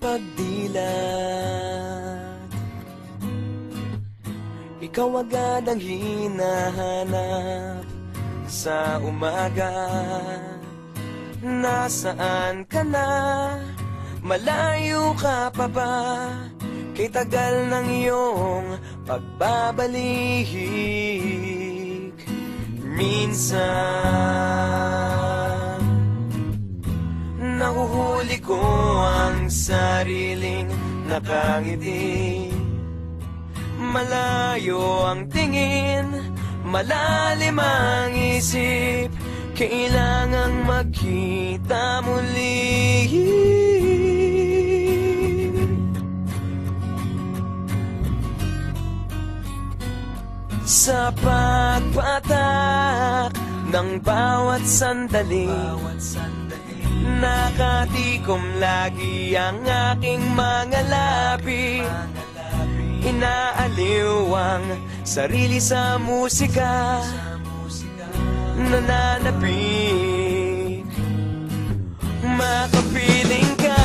pagdilat. Ikaw agad ang hinahanap sa umaga. Nasaan ka na? Malayo ka pa ba? Kay tagal ng iyong pagbabalik. Minsan nahuhuli ko ang sariling nakangiti. Malayo ang tingin, malalim ang isip. Kailangang magkita muli. Sa pagpatak ng bawat sandali, nakatikom lagi ang aking mga labi. Inaaliw ang sarili sa musika, nananabik, makapiling ka,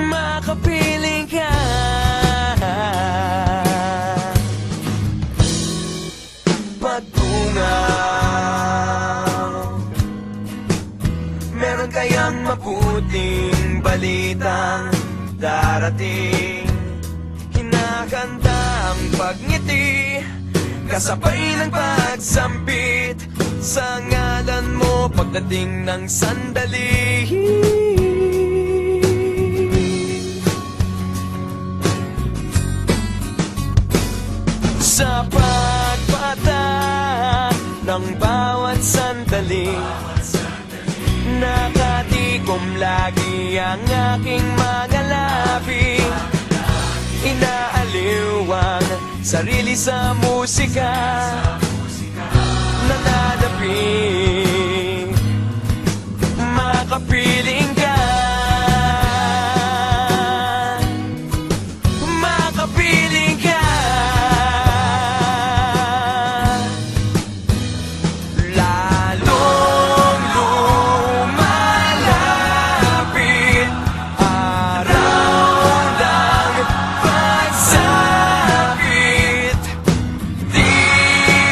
makapiling ka. Pagtungaw, meron kayang mabuting balitang darating. Hinahanda ang pagngiti, kasabay ng pagsampit sa ngalan mo pagdating ng sandali. Sa pagpatak ng bawat sandali, nakatikom lagi ang aking mga labi. Inaaliw ang sarili sa musika, nananabik, makapiling ka, makapiling ka. Lalong lumalapit araw ng pagsapit, di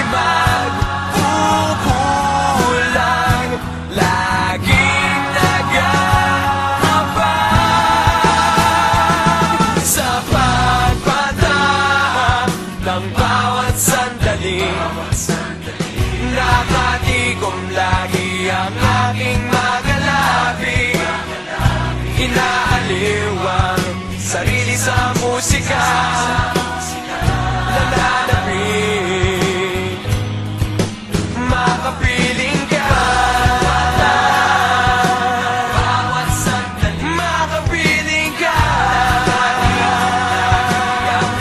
magpupulang, laging nag-aabang. Sa pagpatak ng bawat sandali, nakatikom lagi ang aking mga labi. Inaaliw ang sarili sa musika, nananabik, makapiling ka, makapiling ka,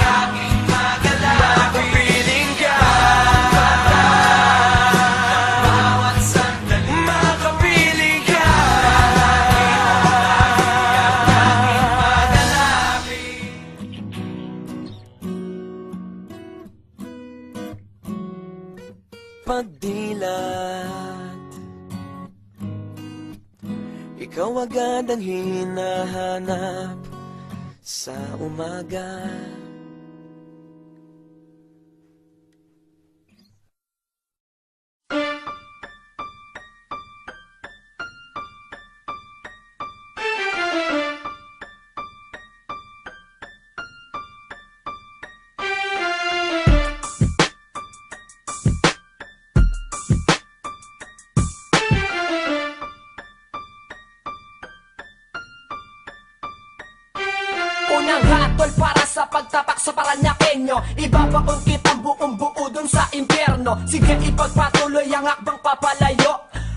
makapiling ka, makapiling ka. Pagdilat, ikaw agad ang hinahanap sa umaga. Unang hatol para sa pagtapak sa Paranyakenyo, ibabaon kitang buong buo dun sa impyerno. Sige, ipagpatuloy ang akbang papalayo.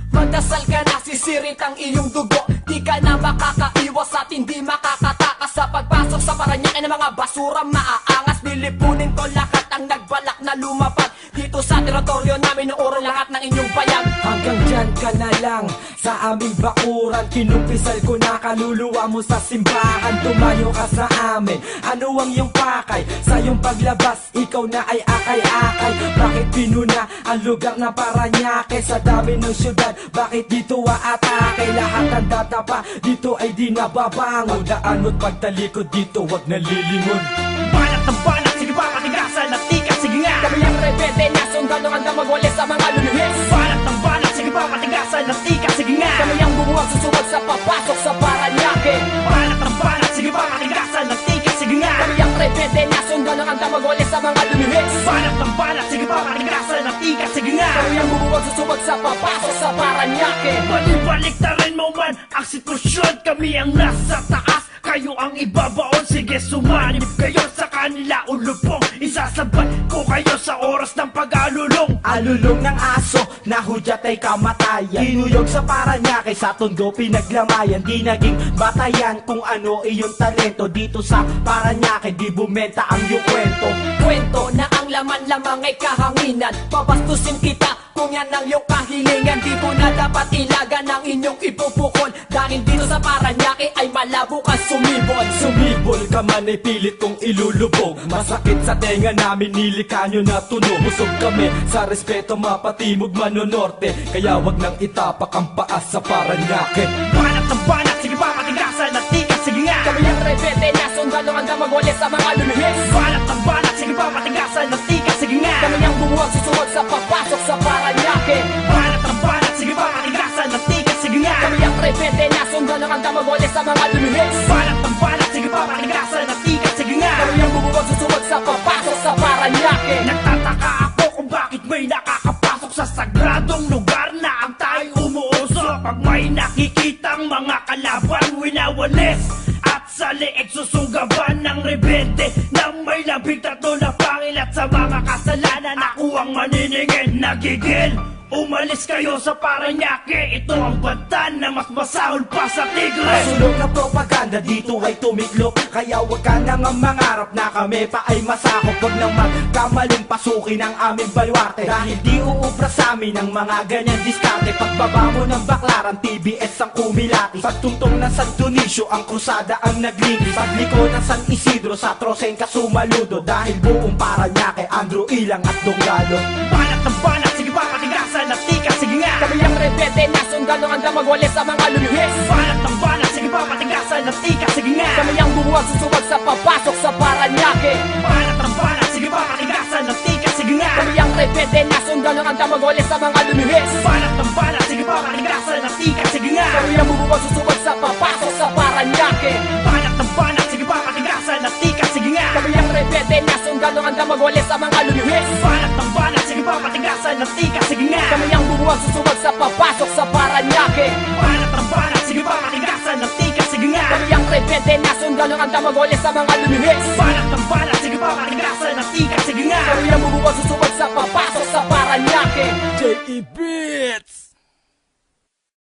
Magdasal ka na, sisirit ang iyong dugo. Di ka na makakaiwas at hindi makakatakas sa pagpasok sa Paranaque ng mga basura maaangas. Nilipunin ko lahat ang nagbalak na lumapag dito sa teritoryo namin, noong lahat ng inyong bayag. Hanggang dyan ka na lang, Sa aming bakuran, kinumpisal ko na kaluluwa mo sa simbahan. Tumayo ka sa amin, ano ang iyong pakay? Sa iyong paglabas, ikaw na ay akay-akay. Bakit pinuna ang lugar na Paranaque? Sa dami ng syudad, bakit dito aatake? Lahat ng datapa, dito ay di nababangon. Daan mo't pagtalikod dito, wag nalilingon. Banat ng banat, sige ba matigasan at tika, sige nga. Kami ang rebelde na sundalo handa magwalis sa mga luluhis. Banat ng banat, sige ba matigasan at tika, sige nga. Kami ang bumuwag susubag sa papasok sa Paranaque. Banat ng banat, sige ba matigasan at tika, sige nga. Kami ang rebelde na sundalo handa magwalis sa mga luluhis. Banat ng banat, sige ba matigasan at tika, sige nga. Kami ang bumuwag susubag sa papasok sa Paranaque. Balibalik na rin mo man ang sitwasyon. Kami ang nasa taas, kayo ang ibabaon. Sige sumanib kayo sa kanila ulupong. Isasabay ko kayo sa oras ng pag-alulong. Alulong ng aso, nahudyat ay kamatayan. Tinuyog sa Paranaque, sa Tondo pinaglamayan. Di naging batayan kung ano iyong talento. Dito sa Paranaque, di bumenta ang iyong kwento. Kwento na ang laman lamang ay kahanginan. Pabastusin kita kung yan ang iyong kahilingan. Di mo na dapat ilagan ang inyong ipupukol. Dahil dito sa Paranaque ay malabo ka sumibol. Sumibol ka man ay pilit kong ilulubog. Masakit sa tenga namin, nilika nyo na tunog. Busog kami sa respeto, mapatimog manonorte. Kaya wag nang itapak ang paas sa Paranaque. Banat ng banat, sige ba matigasan at tika, sige nga. Kami ang rebelde na sundalo handa magwalis sa mga luluhis. Banat ng banat, sige ba matigasan at tika, sige nga. Kami ang bumuwag susubag sa papasok sa Paranaque. Banat ng banat, sige ba matigasan at tika, sige nga. Kami ang rebelde na sundalo handa magwalis sa mga luluhis. Banat ng banat, sige ba matigasan at tika, sige nga. Kami ang bumuwag susubag sa papasok sa Paranaque. Nagtataka ako kung bakit may nakakapasok sa sagradong lugar na ang tayo umuuso. Pag may nakikitang mga kalaban, winawalis at sa leeg susugaban ng rebelde nang may labing tatlo na pangil at sa mga kasalanan ako ang maniningin. Nagigil, umalis kayo sa Paranaque. Ito ang bantan na mas masahol pa sa tigre. Sulong na propaganda dito ay tumiklop. Kaya wag ka nang mangarap na kami pa ay masakop. Wag nang magkamaling pasukin ang aming baluarte. Dahil di uubra sa amin ang mga ganyan diskarte. Pagbaba mo ng Baklaran, TBS ang kumilati. Pagtungtong ng San Dionisio, ang krusada ang naglinis. Pagliko ng San Isidro, sa Trosenka sumaludo. Dahil buong Paranaque, Andrew Ilang at Donggalo. Banat ng banat, sige ba matigasan at tika, sige nga. Kami ang rebelde na sundalo handa magwalis sa mga luluhis. Banat ng banat, sige ba matigasan at tika, sige nga. Kami ang bumuwag susubag sa papasok sa Paranaque. Banat ng banat, sige ba matigasan at tika, sige nga. Kami ang rebelde na sundalo handa magwalis sa mga luluhis. Banat ng banat, sige ba matigasan at tika, sige nga. Kami ang bumuwag susubag sa papasok sa Paranaque. Banat ng banat, sige ba matigasan at tika, sige nga. Kami ang rebelde na sundalo handa magwalis sa mga luluhis. Banat ng banat, sige ba matigasan at tika, sige nga. Kami ang bumuwag susubag sa papasok sa Paranaque. Banat ng banat, sige ba matigasan at tika, sige nga. Kami ang rebelde na sundalo handa magwalis sa mga luluhis. Banat ng banat, sige ba matigasan at tika, sige nga. Kami ang bumuwag susubag sa papasok sa Paranaque. J.E. Beats!